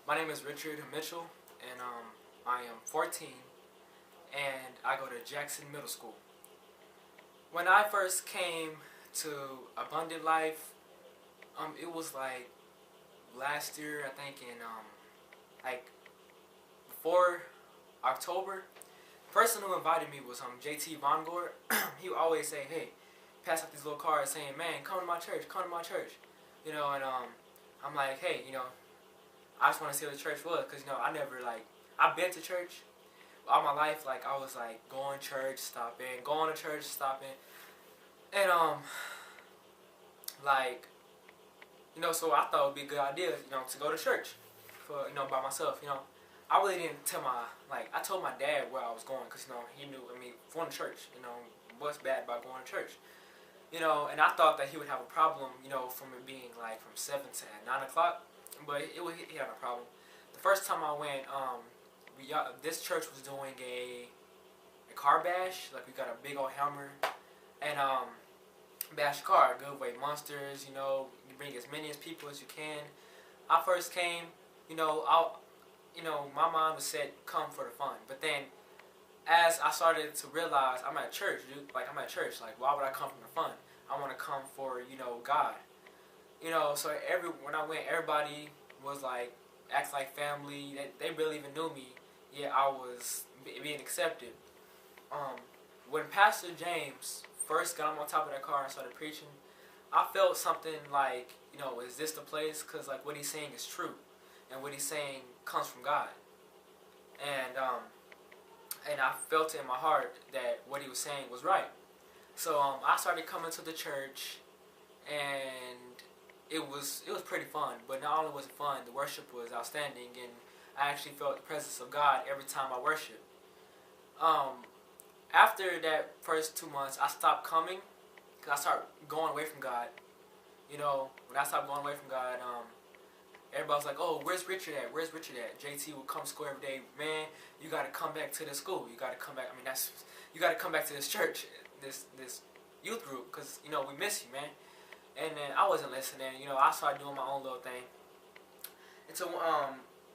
My name is Richard Mitchell, and I am 14, and I go to Jackson Middle School. When I first came to Abundant Life, it was like last year, I think, in like before October. The person who invited me was JT Vongor. He would always say, "Hey, pass out these little cards saying, man, come to my church, come to my church," and I'm like, hey, I just want to see what the church was, because I never I've been to church all my life. Like I was like going to church, stopping, going to church, stopping, and like so I thought it would be a good idea, to go to church for by myself. I really didn't tell I told my dad where I was going, because he knew. I mean, going to church, what's bad about going to church, and I thought that he would have a problem, from it being like from 7 to 9 o'clock, but he had a problem. The first time I went, this church was doing a car bash. Like we got a big old hammer and bash your car, good way, monsters. You bring as many as people as you can. I first came, my mom was said come for the fun, but then as I started to realize I'm at church, dude. Like I'm at church. Like why would I come for the fun? I want to come for God. So when I went, everybody was like act like family. They really even knew me. Yeah, I was being accepted. When Pastor James first got on top of that car and started preaching, I felt something like, is this the place? Because like what he's saying is true, and what he's saying comes from God. And I felt it in my heart that what he was saying was right. So I started coming to the church, and it was pretty fun. But not only was it fun, the worship was outstanding, and I actually felt the presence of God every time I worshiped. After that first 2 months, I stopped coming because I started going away from God. When I stopped going away from God, everybody was like, "Oh, where's Richard at? Where's Richard at?" JT would come to school every day. Man, you got to come back to the school. You got to come back. I mean, you got to come back to this church, this youth group, because we miss you, man. And then I wasn't listening. I started doing my own little thing. Until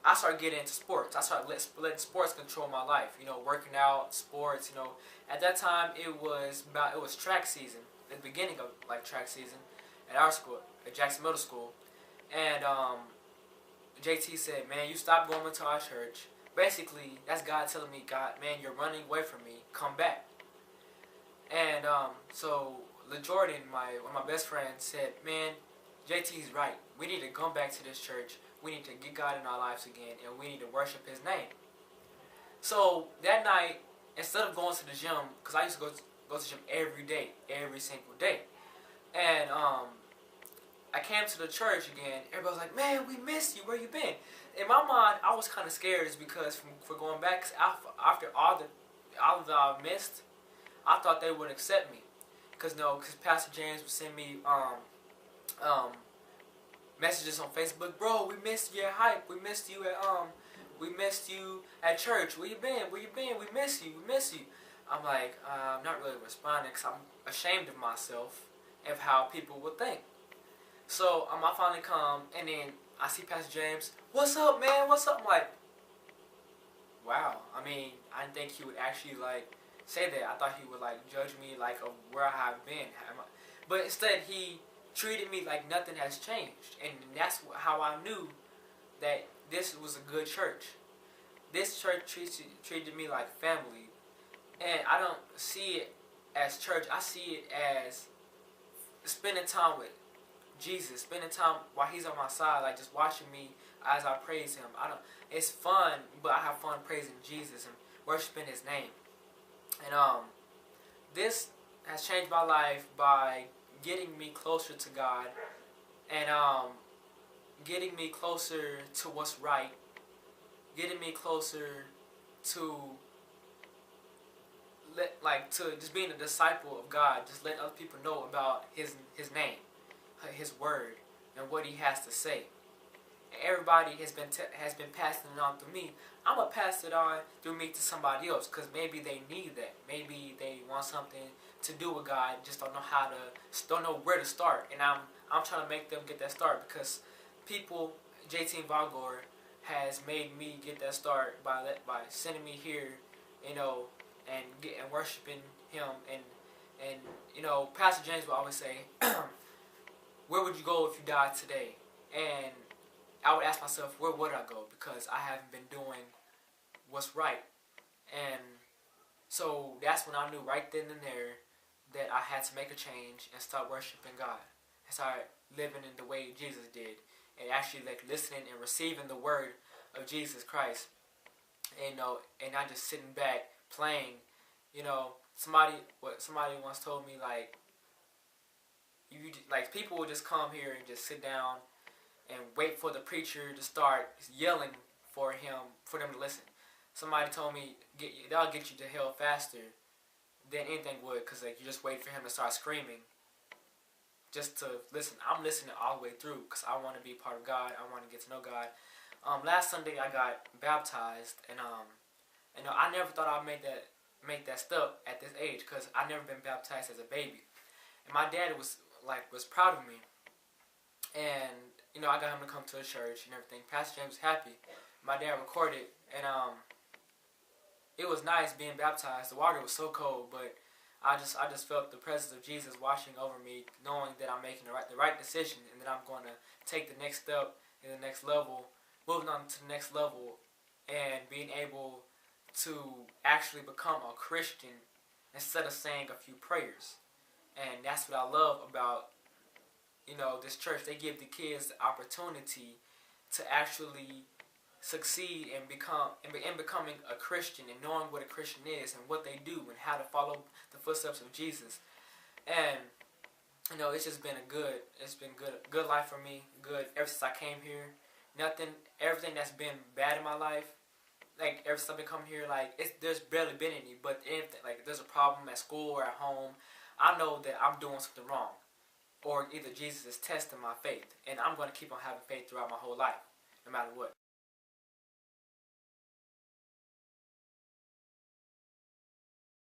I started getting into sports. I started letting sports control my life. Working out, sports. At that time it was track season, the beginning of track season at our school, at Jackson Middle School, and JT said, "Man, you stop going to our church." Basically, that's God telling me, "God, man, you're running away from me. Come back." And so LeJordan, one of my best friends, said, "Man, JT's right. We need to come back to this church. We need to get God in our lives again, and we need to worship His name." So that night, instead of going to the gym, because I used to go to the gym every day, every single day, and I came to the church again. Everybody was like, "Man, we missed you. Where you been?" In my mind, I was kind of scared, is because for going back, cause after all that I missed, I thought they would accept me, because Pastor James would send me messages on Facebook. "Bro, we missed your hype. We missed you at church. Where you been? Where you been? We miss you. We miss you." I'm like, I'm not really responding, because I'm ashamed of myself, of how people would think. So I finally come, and then I see Pastor James. "What's up, man? What's up?" I'm like, wow. I mean, I didn't think he would actually say that. I thought he would judge me of where I have been. But instead, he treated me like nothing has changed, and that's how I knew that this was a good church. This church treated me like family, and I don't see it as church. I see it as spending time with Jesus, spending time while He's on my side, just watching me as I praise Him. It's fun, but I have fun praising Jesus and worshiping His name. And this has changed my life by getting me closer to God, and getting me closer to what's right, getting me closer to to just being a disciple of God, just letting other people know about His name, His word, and what He has to say. And everybody has been passing it on through me. I'm gonna pass it on through me to somebody else, because maybe they need that. Maybe they want something to do with God, just don't know where to start. And I'm trying to make them get that start, because people, JT Vongor, has made me get that start by sending me here, you know, and worshiping Him. And you know, Pastor James will always say, "Where would you go if you died today?" And I would ask myself, where would I go? Because I haven't been doing what's right. And so that's when I knew right then and there that I had to make a change and start worshiping God and start living in the way Jesus did, and actually like listening and receiving the word of Jesus Christ. And, you know, and not just sitting back playing. You know, somebody once told me, like, people will just come here and just sit down and wait for the preacher to start yelling for them to listen. Somebody told me that'll get you to hell faster than anything would, because like you just wait for him to start screaming just to listen. I'm listening all the way through because I want to be part of God. I want to get to know God. Last Sunday I got baptized, and you know, I never thought I'd make that step at this age, because I never been baptized as a baby. And my dad was proud of me, and you know, I got him to come to a church and everything. Pastor James was happy. My dad recorded, and it was nice being baptized. The water was so cold, but I just felt the presence of Jesus washing over me, knowing that I'm making the right decision, and that I'm going to take the next step in the next level, moving on to the next level, and being able to actually become a Christian instead of saying a few prayers. And that's what I love about, you know, this church. They give the kids the opportunity to actually succeed and becoming a Christian, and knowing what a Christian is and what they do and how to follow the footsteps of Jesus. And you know, it's been good life for me. Good ever since I came here. Everything that's been bad in my life, like ever since I've been coming here, like there's barely been any. But if like there's a problem at school or at home, I know that I'm doing something wrong, or either Jesus is testing my faith, and I'm going to keep on having faith throughout my whole life, no matter what.